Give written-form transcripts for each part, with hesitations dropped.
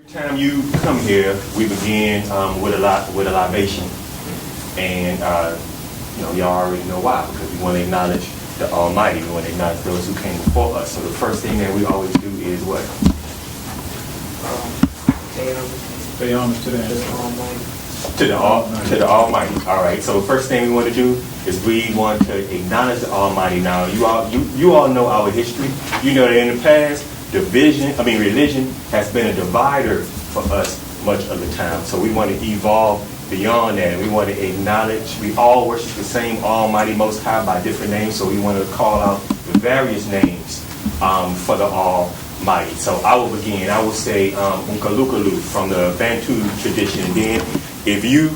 Time you come here, we begin with a libation, and y'all already know why, because we want to acknowledge the Almighty. We want to acknowledge those who came before us. So the first thing that we always do is what? Pay homage to the Almighty. To the Almighty. All right. So the first thing we want to do is we want to acknowledge the Almighty. Now you all know our history. You know that in the past, religion has been a divider for us much of the time. So we want to evolve beyond that. We want to acknowledge we all worship the same Almighty Most High by different names. So we want to call out the various names for the Almighty. So I will begin. I will say Unkalukalu from the Bantu tradition. And then if you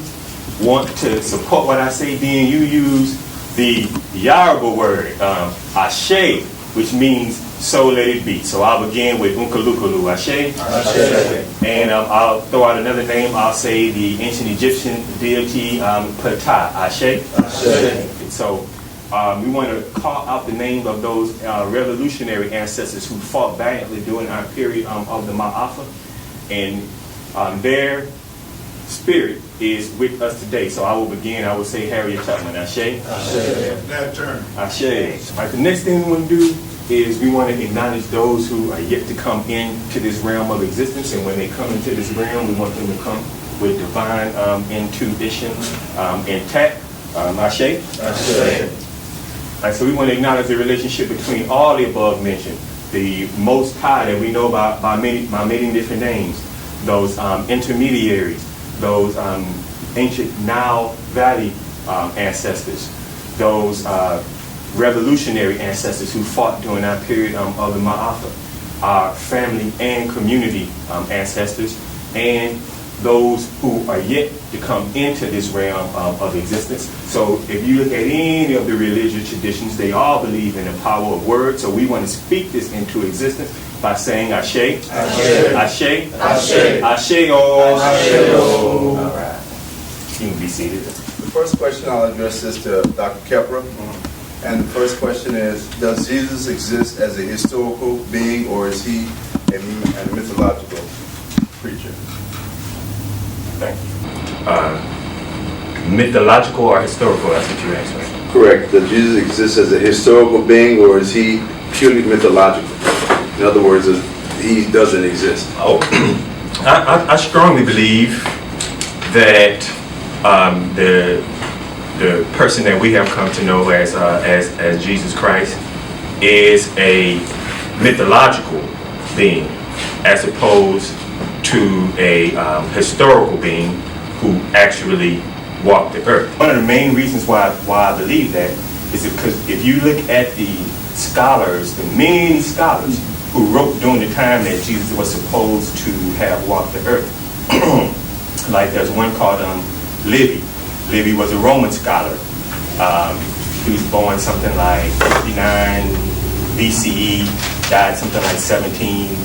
want to support what I say, then you use the Yoruba word, Ashe, which means so let it be. So I'll begin with Unkalukalu, Ashe. Ashe. And I'll throw out another name. I'll say the ancient Egyptian deity Ptah, Ashe. Ashe. So we want to call out the name of those revolutionary ancestors who fought valiantly during our period of the Ma'afa. And their spirit is with us today. So I will begin. I will say Harriet Tubman, Ashe. Ashe. That turn. Ashe. All right, the next thing we want to do is we want to acknowledge those who are yet to come into this realm of existence. And when they come into this realm, we want them to come with divine intuition intact. Ashe. Ashe. All right, so we want to acknowledge the relationship between all the above mentioned. The Most High that we know by many different names. Those intermediaries. Those ancient Nile Valley ancestors. Those revolutionary ancestors who fought during our period of the Ma'afa, our family and community ancestors, and those who are yet to come into this realm of existence. So if you look at any of the religious traditions, they all believe in the power of words. So we want to speak this into existence by saying Ashe, Ashe, Ashe, Ashe, Ashe, oh. All right. You can be seated. The first question I'll address is to Dr. Khepera. And the first question is, does Jesus exist as a historical being, or is he a mythological creature? Thank you. Mythological or historical, that's what you're answering. Correct. Does Jesus exist as a historical being, or is he purely mythological? In other words, he doesn't exist. Oh, I strongly believe that the person that we have come to know as Jesus Christ is a mythological being, as opposed to a historical being who actually walked the earth. One of the main reasons why I believe that is because if you look at the scholars, the many scholars who wrote during the time that Jesus was supposed to have walked the earth, like there's one called Livy. Livy was a Roman scholar. He was born something like 59 BCE, died something like 17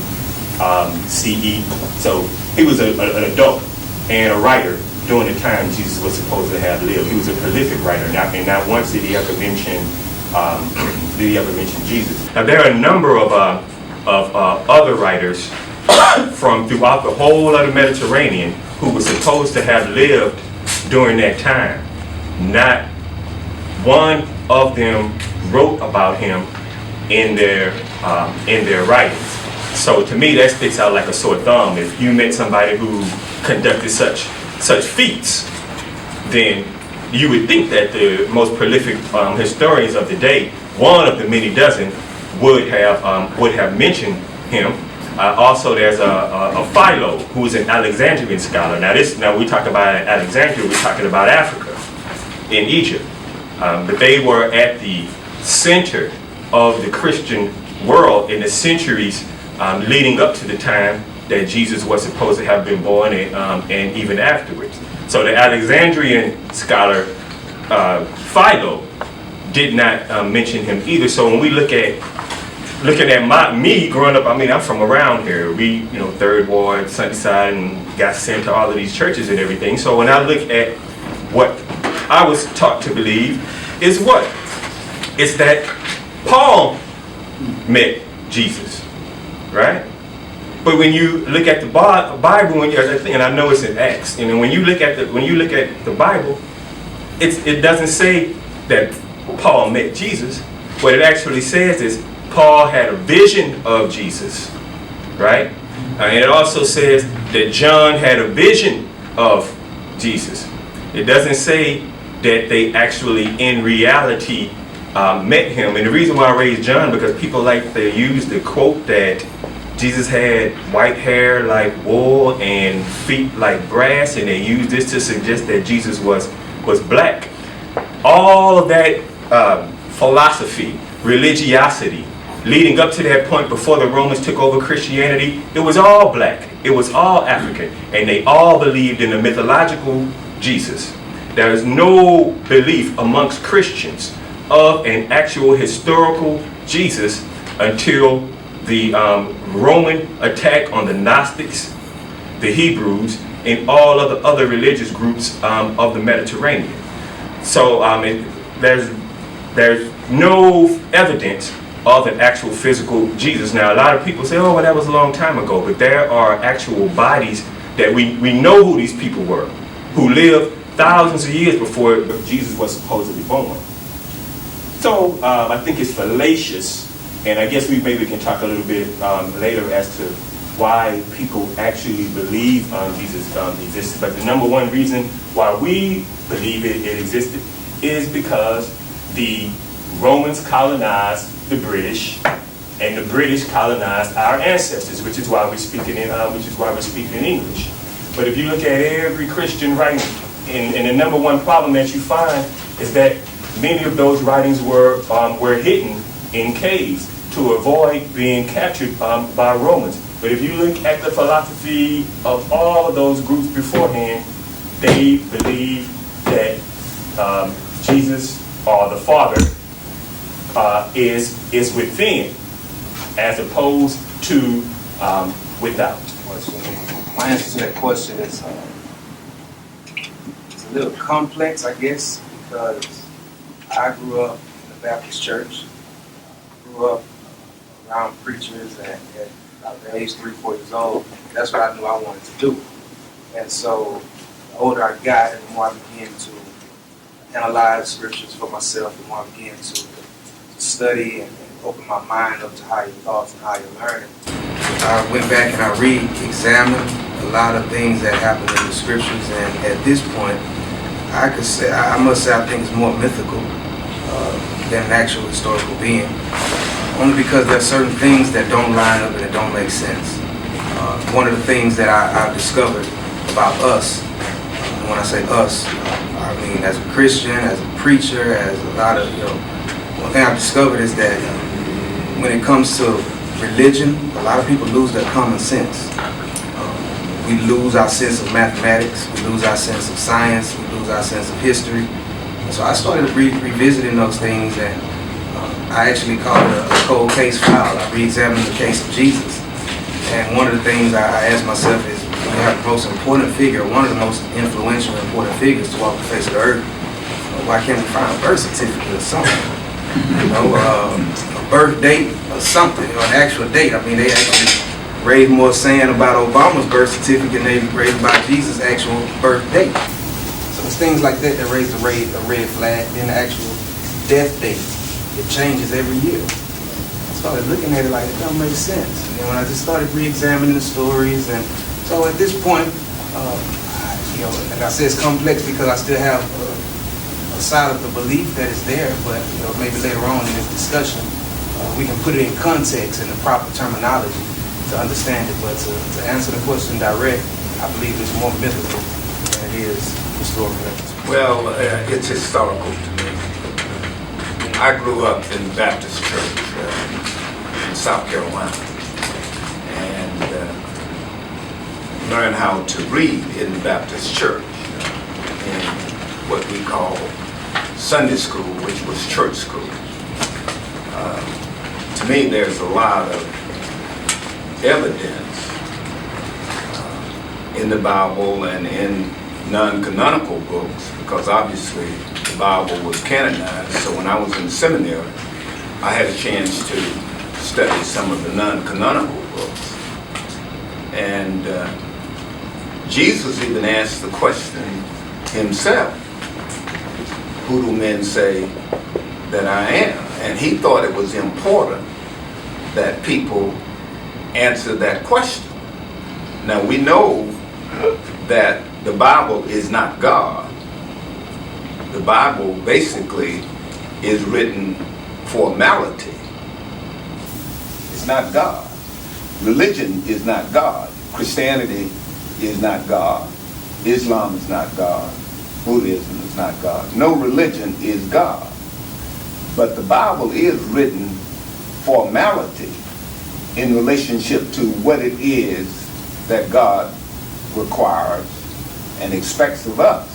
CE. So he was an adult and a writer during the time Jesus was supposed to have lived. He was a prolific writer. And not once did he ever mention Jesus. Now there are a number of other writers from throughout the whole of the Mediterranean who were supposed to have lived during that time. Not one of them wrote about him in their writings. So to me, that sticks out like a sore thumb. If you met somebody who conducted such feats, then you would think that the most prolific historians of the day, one of the many dozen, would have mentioned him. Also, there's a Philo, who is an Alexandrian scholar. Now we talk about Alexandria, we're talking about Africa, in Egypt. But they were at the center of the Christian world in the centuries leading up to the time that Jesus was supposed to have been born, and even afterwards. So the Alexandrian scholar Philo did not mention him either. So when we looking at me growing up, I'm from around here. We, Third Ward, Sunnyside, and got sent to all of these churches and everything. So when I look at what I was taught to believe is what? It's that Paul met Jesus, right? But when you look at the Bible, and I know it's in Acts, and when you look at the Bible, it doesn't say that Paul met Jesus. What it actually says is Paul had a vision of Jesus, right? And it also says that John had a vision of Jesus. It doesn't say that they actually, in reality, met him. And the reason why I raised John, because people like to use the quote that Jesus had white hair like wool and feet like brass, and they use this to suggest that Jesus was black. All of that philosophy, religiosity, leading up to that point before the Romans took over Christianity, it was all black. It was all African. And they all believed in a mythological Jesus. There is no belief amongst Christians of an actual historical Jesus until the Roman attack on the Gnostics, the Hebrews, and all of the other religious groups of the Mediterranean. So there's no evidence of an actual physical Jesus. Now, a lot of people say, oh, well, that was a long time ago, but there are actual bodies that we know who these people were, who lived thousands of years before Jesus was supposedly born. So I think it's fallacious, and I guess we maybe can talk a little bit later as to why people actually believe Jesus existed. But the number one reason why we believe it existed is because the Romans colonized the British, and the British colonized our ancestors, which is why we're speaking in English. But if you look at every Christian writing, and the number one problem that you find is that many of those writings were hidden in caves to avoid being captured by Romans. But if you look at the philosophy of all of those groups beforehand, they believe that Jesus, or the Father, is within, as opposed to without. My answer to that question is it's a little complex, I guess, because I grew up in the Baptist church. Grew up around preachers, and at about the age 3-4 years old, that's what I knew I wanted to do. And so the older I got, and the more I began to analyze scriptures for myself, the more I began to study and open my mind up to higher thoughts and higher learning. I went back and I re-examined a lot of things that happened in the scriptures, and at this point, I must say I think it's more mythical than an actual historical being. Only because there are certain things that don't line up and that don't make sense. One of the things that I've discovered about us, and when I say us, I mean as a Christian, as a preacher, as a lot of, one thing I've discovered is that when it comes to religion, a lot of people lose their common sense. We lose our sense of mathematics, we lose our sense of science, we lose our sense of history. And so I started revisiting those things, and I actually called it a cold case file. I re-examined the case of Jesus. And one of the things I asked myself is, when you have the most important figure, one of the most influential and important figures to walk the face of the earth, why can't we find a birth certificate or something? A birth date or something, an actual date. I mean, they actually raised more saying about Obama's birth certificate than they raised about Jesus' actual birth date. So it's things like that that raise a red flag. Then the actual death date, it changes every year. I started looking at it like it don't make sense. And then when I just started re-examining the stories, and so at this point, like I said, it's complex because I still have a side of the belief that is there, but maybe later on in this discussion, we can put it in context and the proper terminology to understand it. But to answer the question direct, I believe it's more mythical than it is historical. Well, it's historical to me. I grew up in the Baptist church in South Carolina, and learned how to read in the Baptist church in what we call Sunday school, which was church school. To me, there's a lot of evidence in the Bible and in non-canonical books, because obviously the Bible was canonized. So when I was in seminary, I had a chance to study some of the non-canonical books. And Jesus even asked the question himself, who do men say that I am? And he thought it was important that people answer that question. Now we know that the Bible is not God. The Bible basically is written formality. It's not God. Religion is not God. Christianity is not God. Islam is not God. Buddhism is not God. No religion is God. But the Bible is written formality in relationship to what it is that God requires and expects of us.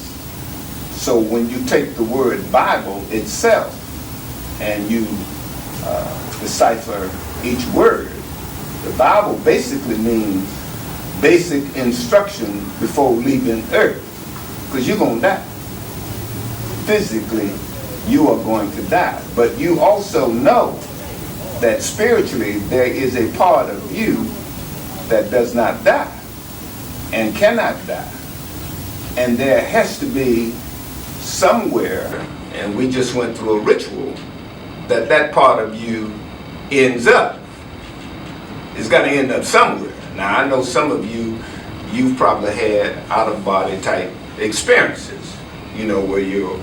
So when you take the word Bible itself and you decipher each word, the Bible basically means basic instruction before leaving earth. Because you're going to die. Physically, you are going to die. But you also know that spiritually there is a part of you that does not die and cannot die. And there has to be somewhere, and we just went through a ritual, that part of you ends up. It's got to end up somewhere. Now I know some of you've probably had out-of-body type experiences, where your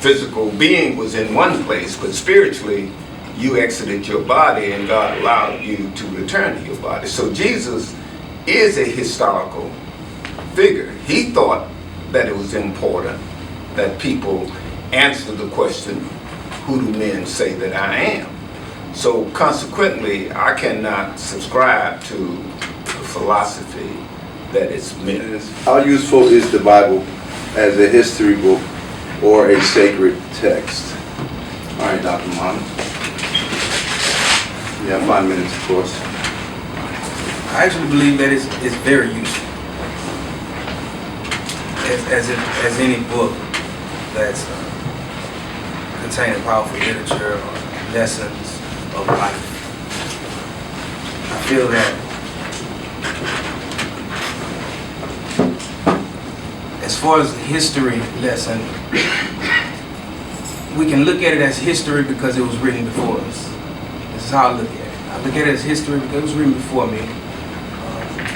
physical being was in one place, but spiritually you exited your body and God allowed you to return to your body. So Jesus is a historical figure. He thought that it was important that people answer the question, who do men say that I am? So consequently, I cannot subscribe to the philosophy that it's meant. How useful is the Bible as a history book or a sacred text? All right, Dr. Muhammad. You have 5 minutes, of course. I actually believe that it's very useful. As any book that's containing powerful literature or lessons of life. I feel that as far as the history lesson, we can look at it as history because it was written before us. This is how I look at it. I look at it as history because it was written before me.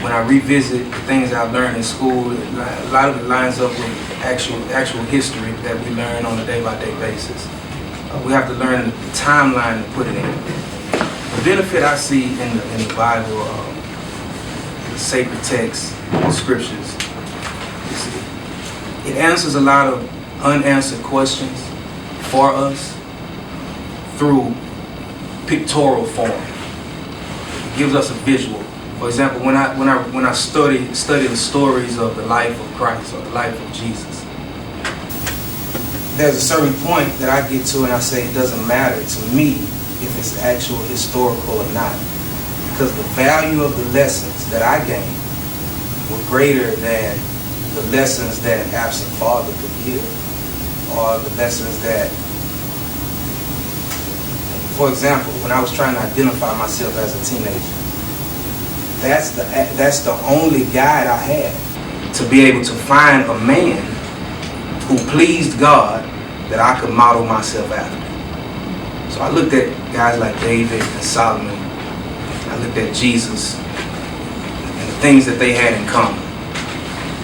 When I revisit the things I've learned in school, a lot of it lines up with actual history that we learn on a day-by-day basis. We have to learn the timeline to put it in. The benefit I see in the Bible, the sacred texts, the scriptures, it answers a lot of unanswered questions for us through pictorial form. It gives us a visual. For example, when I study the stories of the life of Christ or the life of Jesus, there's a certain point that I get to and I say it doesn't matter to me if it's actual historical or not, because the value of the lessons that I gained were greater than the lessons that an absent father could give, or the lessons that, for example, when I was trying to identify myself as a teenager, that's the only guide I had to be able to find a man who pleased God that I could model myself after. So I looked at guys like David and Solomon. I looked at Jesus and the things that they had in common.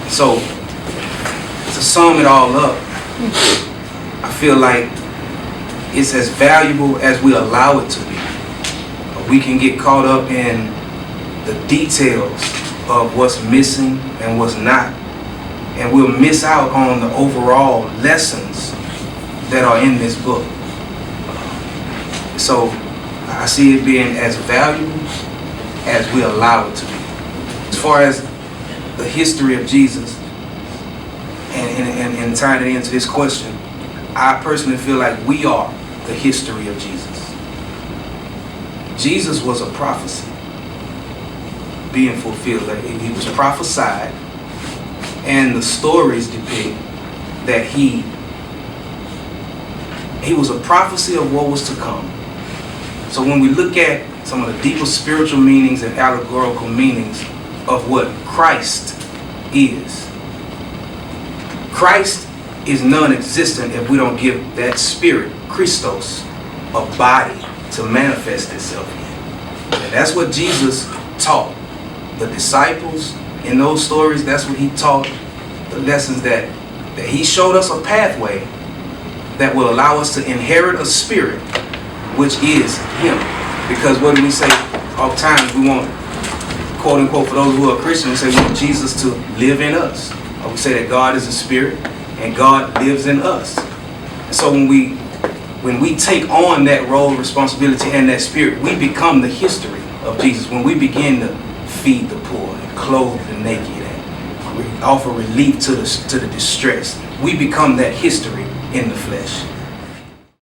So to sum it all up, I feel like it's as valuable as we allow it to be. We can get caught up in the details of what's missing and what's not, and we'll miss out on the overall lessons that are in this book. So I see it being as valuable as we allow it to be. As far as the history of Jesus and tying it into this question, I personally feel like we are the history of Jesus. Jesus was a prophecy being fulfilled. Like he was prophesied, and the stories depict that he was a prophecy of what was to come. So when we look at some of the deeper spiritual meanings and allegorical meanings of what Christ is. Christ is non-existent if we don't give that spirit, Christos, a body to manifest itself in. And that's what Jesus taught the disciples in those stories. That's what he taught, the lessons that he showed us a pathway that will allow us to inherit a spirit, which is him. Because what do we say all the time? We want, quote unquote, for those who are Christians, we say we want Jesus to live in us. Or we say that God is a spirit and God lives in us. And so when we take on that role, responsibility, and that spirit, we become the history of Jesus. When we begin to feed the poor and clothe the naked and offer relief to the distressed, we become that history in the flesh.